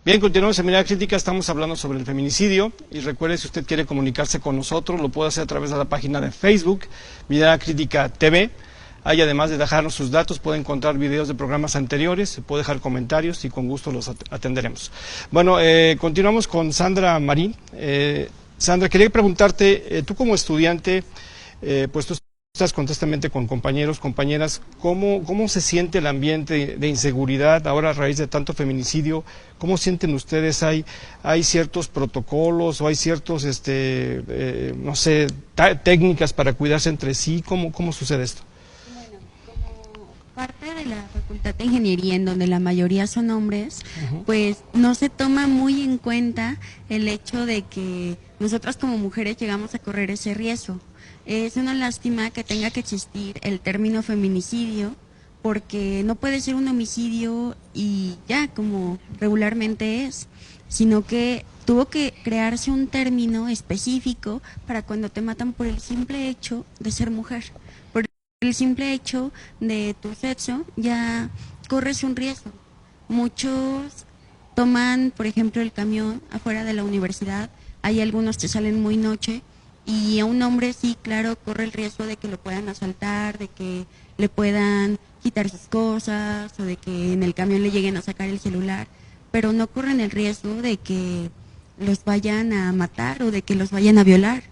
Bien, continuamos en Mirada Crítica, estamos hablando sobre el feminicidio y recuerde, si usted quiere comunicarse con nosotros, lo puede hacer a través de la página de Facebook, Mirada Crítica TV. Ahí, además de dejarnos sus datos, puede encontrar videos de programas anteriores, se puede dejar comentarios y con gusto los atenderemos. Bueno, continuamos con Sandra Marín. Sandra, quería preguntarte, tú como estudiante, pues tú estás constantemente con compañeros, compañeras, ¿cómo se siente el ambiente de inseguridad ahora a raíz de tanto feminicidio? ¿Cómo sienten ustedes? ¿Hay ciertos protocolos o hay ciertos, no sé, técnicas para cuidarse entre sí? ¿Cómo sucede esto? Bueno, como parte de la Facultad de Ingeniería, en donde la mayoría son hombres, pues no se toma muy en cuenta el hecho de que nosotras como mujeres llegamos a correr ese riesgo. Es una lástima que tenga que existir el término feminicidio, porque no puede ser un homicidio y ya, como regularmente es, sino que tuvo que crearse un término específico para cuando te matan por el simple hecho de ser mujer. Por el simple hecho de tu sexo, ya corres un riesgo. Muchos toman, por ejemplo, el camión afuera de la universidad, hay algunos que salen muy noche, y a un hombre sí, claro, corre el riesgo de que lo puedan asaltar, de que le puedan quitar sus cosas o de que en el camión le lleguen a sacar el celular, pero no corren el riesgo de que los vayan a matar o de que los vayan a violar.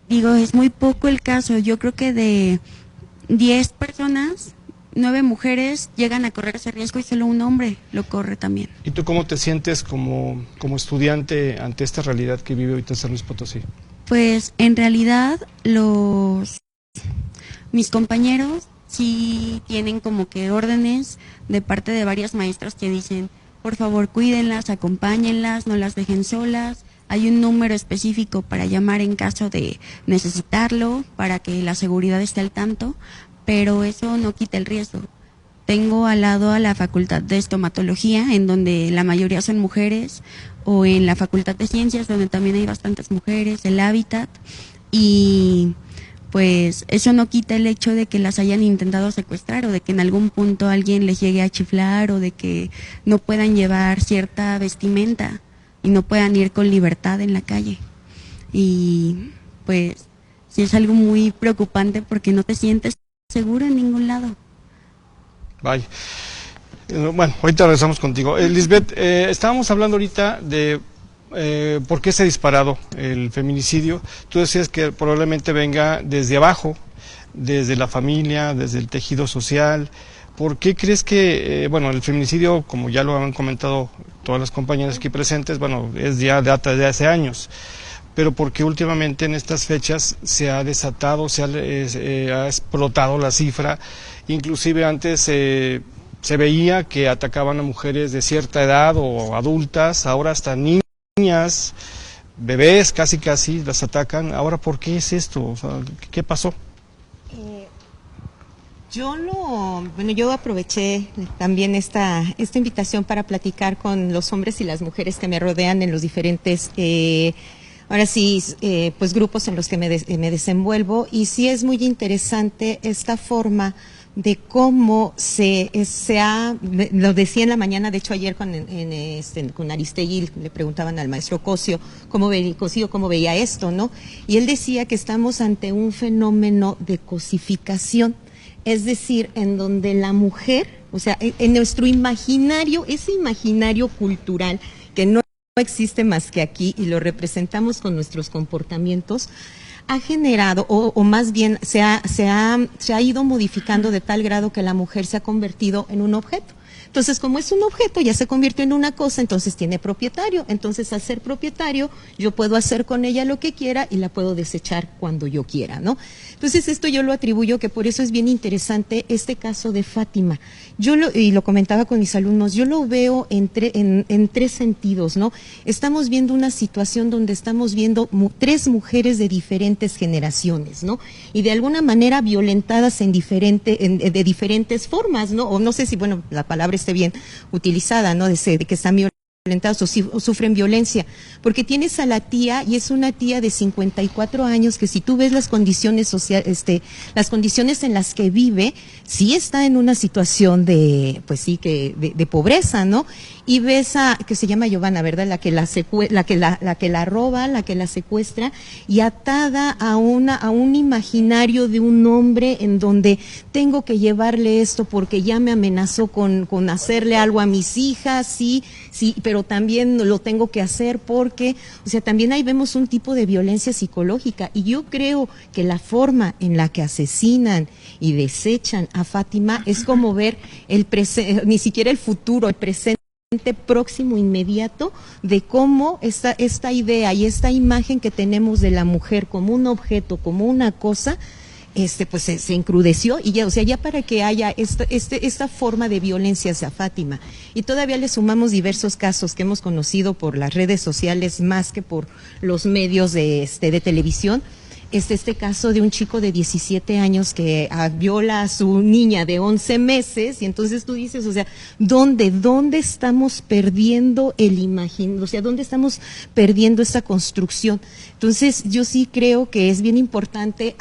Digo, es muy poco el caso. Yo creo que de 10 personas, 9 mujeres llegan a correr ese riesgo y solo un hombre lo corre también. ¿Y tú cómo te sientes como estudiante ante esta realidad que vive ahorita en San Luis Potosí? Pues en realidad mis compañeros sí tienen como que órdenes de parte de varias maestras que dicen, por favor cuídenlas, acompáñenlas, no las dejen solas. Hay un número específico para llamar en caso de necesitarlo, para que la seguridad esté al tanto, pero eso no quita el riesgo. Tengo al lado a la Facultad de Estomatología, en donde la mayoría son mujeres, o en la Facultad de Ciencias, donde también hay bastantes mujeres, el Hábitat, y pues eso no quita el hecho de que las hayan intentado secuestrar o de que en algún punto alguien les llegue a chiflar o de que no puedan llevar cierta vestimenta y no puedan ir con libertad en la calle. Y pues sí es algo muy preocupante porque no te sientes seguro en ningún lado. Vaya. Bueno, ahorita regresamos contigo. Lisbeth, estábamos hablando ahorita de por qué se ha disparado el feminicidio. Tú decías que probablemente venga desde abajo, desde la familia, desde el tejido social. ¿Por qué crees que, bueno, el feminicidio, como ya lo han comentado todas las compañeras aquí presentes, bueno, es ya data de hace años, pero porque últimamente en estas fechas se ha desatado, ha explotado la cifra? Inclusive antes se veía que atacaban a mujeres de cierta edad o adultas, ahora hasta niñas, bebés, casi las atacan. Ahora, ¿por qué es esto? O sea, ¿qué pasó? Yo aproveché también esta invitación para platicar con los hombres y las mujeres que me rodean en los diferentes pues grupos en los que me desenvuelvo, y sí es muy interesante esta forma de cómo lo decía en la mañana, de hecho ayer con Aristegui le preguntaban al maestro Cosio cómo veía esto, ¿no? Y él decía que estamos ante un fenómeno de cosificación, es decir, en donde la mujer, o sea, en nuestro imaginario, ese imaginario cultural que no existe más que aquí y lo representamos con nuestros comportamientos, ha generado, o más bien se ha ido modificando de tal grado que la mujer se ha convertido en un objeto. Entonces, como es un objeto, ya se convirtió en una cosa, entonces tiene propietario. Entonces, al ser propietario, yo puedo hacer con ella lo que quiera y la puedo desechar cuando yo quiera, ¿no? Entonces, esto yo lo atribuyo, que por eso es bien interesante este caso de Fátima. Y lo comentaba con mis alumnos, yo lo veo en tres sentidos, ¿no? Estamos viendo una situación donde estamos viendo tres mujeres de diferentes generaciones, ¿no? Y de alguna manera violentadas de diferentes formas, ¿no? O no sé si, bueno, la palabra esté bien utilizada, ¿no? De que están o sufren violencia, porque tienes a la tía y es una tía de 54 años que si tú ves las condiciones sociales, las condiciones en las que vive, sí está en una situación de, pues sí, de pobreza, ¿no? Y ves a, que se llama Giovanna, ¿verdad? La que la roba, la que la secuestra, y atada a un imaginario de un hombre en donde tengo que llevarle esto porque ya me amenazó con hacerle algo a mis hijas, sí, pero también lo tengo que hacer porque, o sea, también ahí vemos un tipo de violencia psicológica, y yo creo que la forma en la que asesinan y desechan a Fátima es como ver el presente, ni siquiera el futuro, el presente próximo, inmediato, de cómo esta idea y esta imagen que tenemos de la mujer como un objeto, como una cosa, pues se encrudeció, y ya, o sea, ya para que haya esta forma de violencia hacia Fátima, y todavía le sumamos diversos casos que hemos conocido por las redes sociales más que por los medios de televisión. Este caso de un chico de 17 años que viola a su niña de 11 meses, y entonces tú dices, o sea, ¿dónde estamos perdiendo el imaginario? O sea, ¿dónde estamos perdiendo esta construcción? Entonces, yo sí creo que es bien importante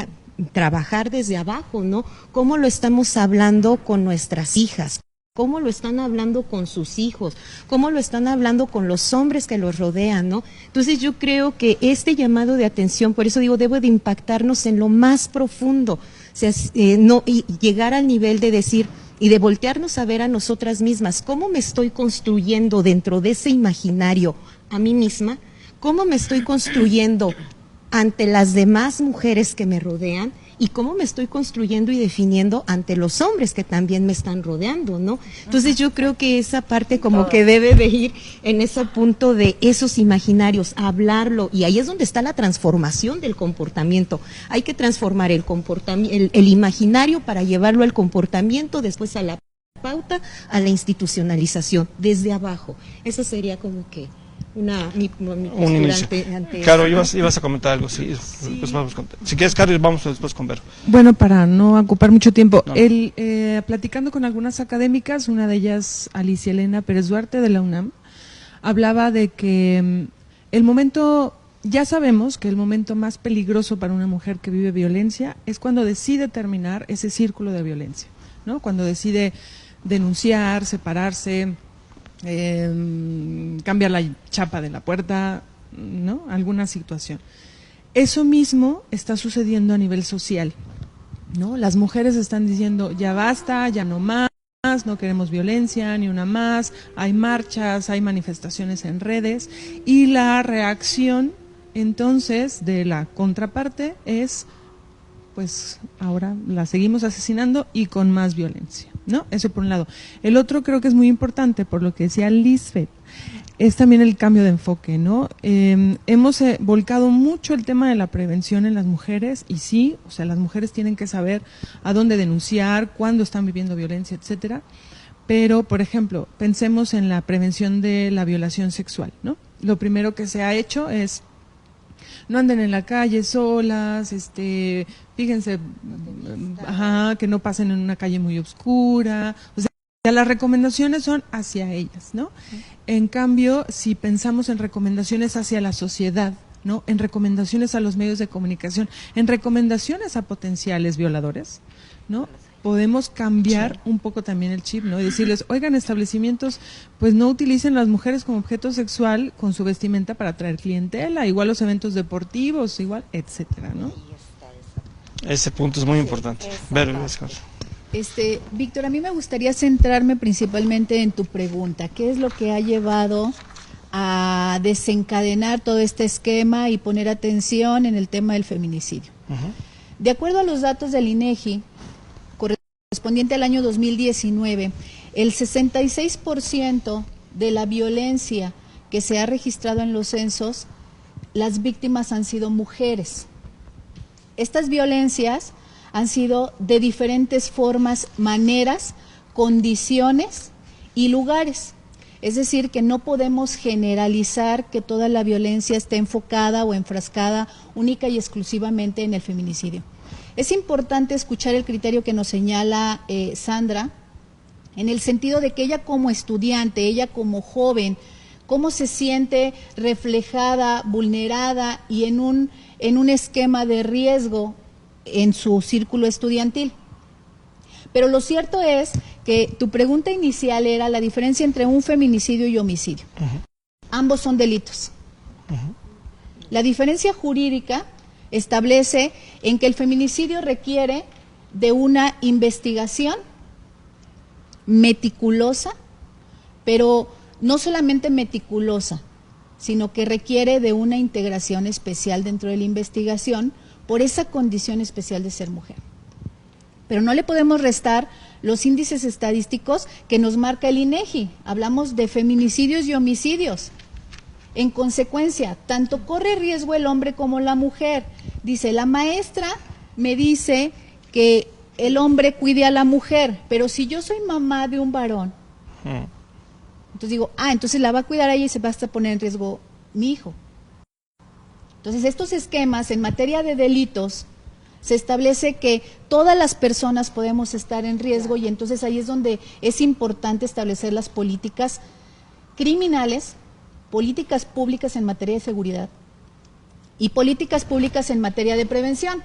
trabajar desde abajo, ¿no? ¿Cómo lo estamos hablando con nuestras hijas? ¿Cómo lo están hablando con sus hijos? ¿Cómo lo están hablando con los hombres que los rodean, no? Entonces yo creo que este llamado de atención, por eso digo, debe de impactarnos en lo más profundo, o sea, y llegar al nivel de decir y de voltearnos a ver a nosotras mismas, ¿cómo me estoy construyendo dentro de ese imaginario a mí misma? ¿Cómo me estoy construyendo ante las demás mujeres que me rodean? Y cómo me estoy construyendo y definiendo ante los hombres que también me están rodeando, ¿no? Entonces yo creo que esa parte como que debe de ir en ese punto de esos imaginarios, hablarlo, y ahí es donde está la transformación del comportamiento. Hay que transformar el comportamiento, el imaginario para llevarlo al comportamiento, después a la pauta, a la institucionalización, desde abajo. Eso sería como que mi postura ante Caro, eso, ¿no? ibas a comentar algo, sí. Pues vamos si quieres, Caro, vamos después con Vero. Bueno, para no ocupar mucho tiempo, No. Platicando con algunas académicas, una de ellas, Alicia Elena Pérez Duarte de la UNAM, hablaba de que ya sabemos que el momento más peligroso para una mujer que vive violencia es cuando decide terminar ese círculo de violencia, ¿no? Cuando decide denunciar, separarse, cambiar la chapa de la puerta, ¿no? Alguna situación. Eso mismo está sucediendo a nivel social, ¿no? Las mujeres están diciendo, ya basta, ya no más, no queremos violencia, ni una más, hay marchas, hay manifestaciones en redes, y la reacción entonces de la contraparte es, pues ahora la seguimos asesinando y con más violencia, ¿no? Eso por un lado. El otro creo que es muy importante, por lo que decía Lisbeth, es también el cambio de enfoque, ¿no? Hemos volcado mucho el tema de la prevención en las mujeres, y sí, o sea, las mujeres tienen que saber a dónde denunciar, cuándo están viviendo violencia, etcétera. Pero, por ejemplo, pensemos en la prevención de la violación sexual, ¿no? Lo primero que se ha hecho es no anden en la calle solas, fíjense, que no pasen en una calle muy oscura, o sea, las recomendaciones son hacia ellas, ¿no? En cambio, si pensamos en recomendaciones hacia la sociedad, ¿no? En recomendaciones a los medios de comunicación, en recomendaciones a potenciales violadores, ¿no? Podemos cambiar un poco también el chip, ¿no? Y decirles, oigan, establecimientos, pues no utilicen las mujeres como objeto sexual con su vestimenta para atraer clientela, igual los eventos deportivos, igual, etcétera, ¿no? Ese punto es muy importante. Vero, Víctor, a mí me gustaría centrarme principalmente en tu pregunta. ¿Qué es lo que ha llevado a desencadenar todo este esquema y poner atención en el tema del feminicidio? De acuerdo a los datos del INEGI, correspondiente al año 2019, el 66% de la violencia que se ha registrado en los censos, las víctimas han sido mujeres. Estas violencias han sido de diferentes formas, maneras, condiciones y lugares. Es decir, que no podemos generalizar que toda la violencia esté enfocada o enfrascada única y exclusivamente en el feminicidio. Es importante escuchar el criterio que nos señala Sandra, en el sentido de que ella como estudiante, ella como joven, cómo se siente reflejada, vulnerada y en un esquema de riesgo en su círculo estudiantil. Pero lo cierto es que tu pregunta inicial era la diferencia entre un feminicidio y homicidio. Ambos son delitos. La diferencia jurídica establece en que el feminicidio requiere de una investigación meticulosa, pero no solamente meticulosa, sino que requiere de una integración especial dentro de la investigación por esa condición especial de ser mujer. Pero no le podemos restar los índices estadísticos que nos marca el INEGI. Hablamos de feminicidios y homicidios. En consecuencia, tanto corre riesgo el hombre como la mujer. Dice, la maestra me dice que el hombre cuide a la mujer, pero si yo soy mamá de un varón, entonces digo, entonces la va a cuidar a ella y se va a poner en riesgo mi hijo. Entonces, estos esquemas en materia de delitos se establece que todas las personas podemos estar en riesgo y entonces ahí es donde es importante establecer las políticas criminales, políticas públicas en materia de seguridad y políticas públicas en materia de prevención.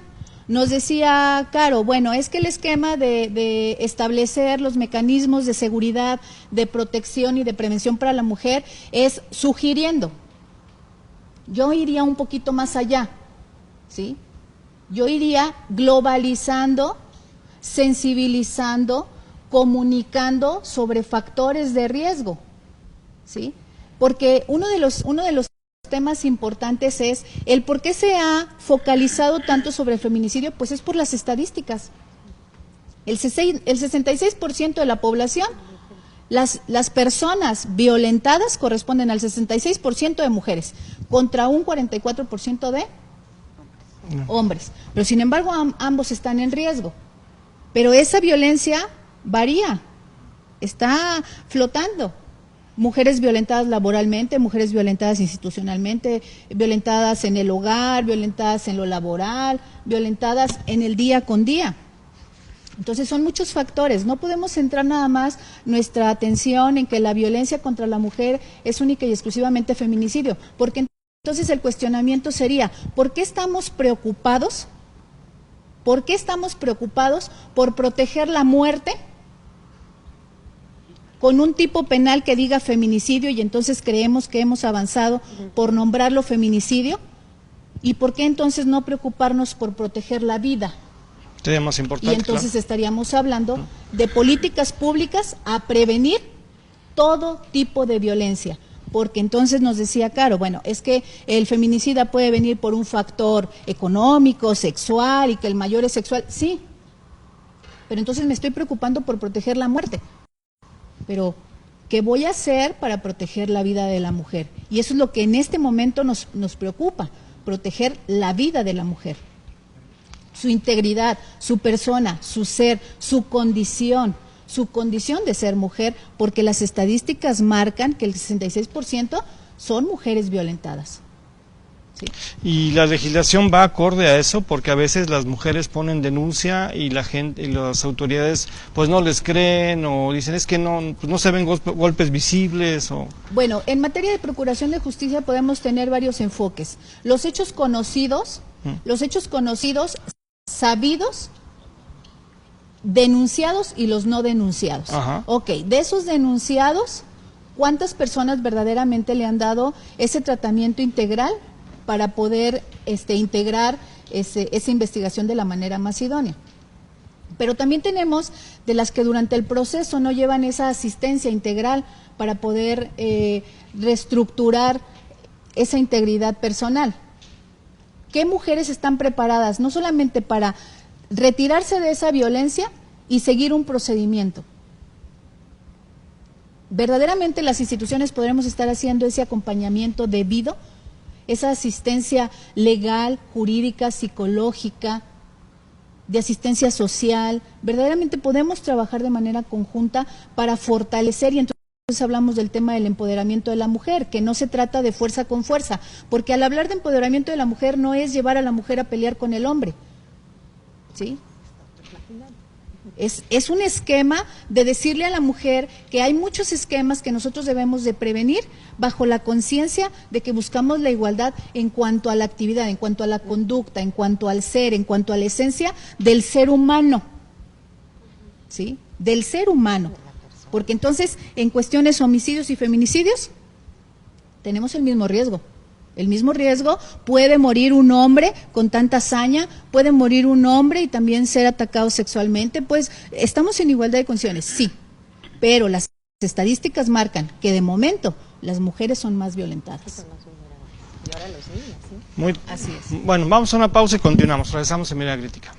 Nos decía Caro, bueno, es que el esquema de establecer los mecanismos de seguridad, de protección y de prevención para la mujer es sugiriendo. Yo iría un poquito más allá, ¿sí? Yo iría globalizando, sensibilizando, comunicando sobre factores de riesgo, ¿sí? Porque uno de los temas importantes es el por qué se ha focalizado tanto sobre el feminicidio, pues es por las estadísticas. El 66% de la población, las personas violentadas corresponden al 66% de mujeres, contra un 44% de hombres. Pero sin embargo ambos están en riesgo. Pero esa violencia varía, está flotando. Mujeres violentadas laboralmente, mujeres violentadas institucionalmente, violentadas en el hogar, violentadas en lo laboral, violentadas en el día con día. Entonces son muchos factores, no podemos centrar nada más nuestra atención en que la violencia contra la mujer es única y exclusivamente feminicidio, porque entonces el cuestionamiento sería, ¿por qué estamos preocupados? ¿Por qué estamos preocupados por proteger la muerte con un tipo penal que diga feminicidio y entonces creemos que hemos avanzado por nombrarlo feminicidio? ¿Y por qué entonces no preocuparnos por proteger la vida? Sería más importante. Y entonces estaríamos hablando de políticas públicas a prevenir todo tipo de violencia. Porque entonces nos decía Caro, bueno, es que el feminicida puede venir por un factor económico, sexual, y que el mayor es sexual. Sí, pero entonces me estoy preocupando por proteger la muerte. Pero, ¿qué voy a hacer para proteger la vida de la mujer? Y eso es lo que en este momento nos preocupa, proteger la vida de la mujer. Su integridad, su persona, su ser, su condición de ser mujer, porque las estadísticas marcan que el 66% son mujeres violentadas. ¿Sí? Y la legislación va acorde a eso, porque a veces las mujeres ponen denuncia y la gente y las autoridades pues no les creen o dicen es que no, pues no se ven golpes visibles o... Bueno, en materia de procuración de justicia podemos tener varios enfoques. Los hechos conocidos, sabidos, denunciados y los no denunciados. Ajá. Ok, de esos denunciados, ¿cuántas personas verdaderamente le han dado ese tratamiento integral para poder integrar esa investigación de la manera más idónea? Pero también tenemos de las que durante el proceso no llevan esa asistencia integral para poder reestructurar esa integridad personal. ¿Qué mujeres están preparadas no solamente para retirarse de esa violencia y seguir un procedimiento? ¿Verdaderamente las instituciones podremos estar haciendo ese acompañamiento debido, esa asistencia legal, jurídica, psicológica, de asistencia social? ¿Verdaderamente podemos trabajar de manera conjunta para fortalecer? Y entonces hablamos del tema del empoderamiento de la mujer, que no se trata de fuerza con fuerza, porque al hablar de empoderamiento de la mujer no es llevar a la mujer a pelear con el hombre, ¿sí? Es un esquema de decirle a la mujer que hay muchos esquemas que nosotros debemos de prevenir bajo la conciencia de que buscamos la igualdad en cuanto a la actividad, en cuanto a la conducta, en cuanto al ser, en cuanto a la esencia del ser humano, ¿sí? Del ser humano. Porque entonces, en cuestiones homicidios y feminicidios, tenemos el mismo riesgo. El mismo riesgo, puede morir un hombre con tanta hazaña, puede morir un hombre y también ser atacado sexualmente, pues estamos en igualdad de condiciones, sí, pero las estadísticas marcan que de momento las mujeres son más violentadas. Muy, así es. Bueno, vamos a una pausa y continuamos, regresamos en Mirada Crítica.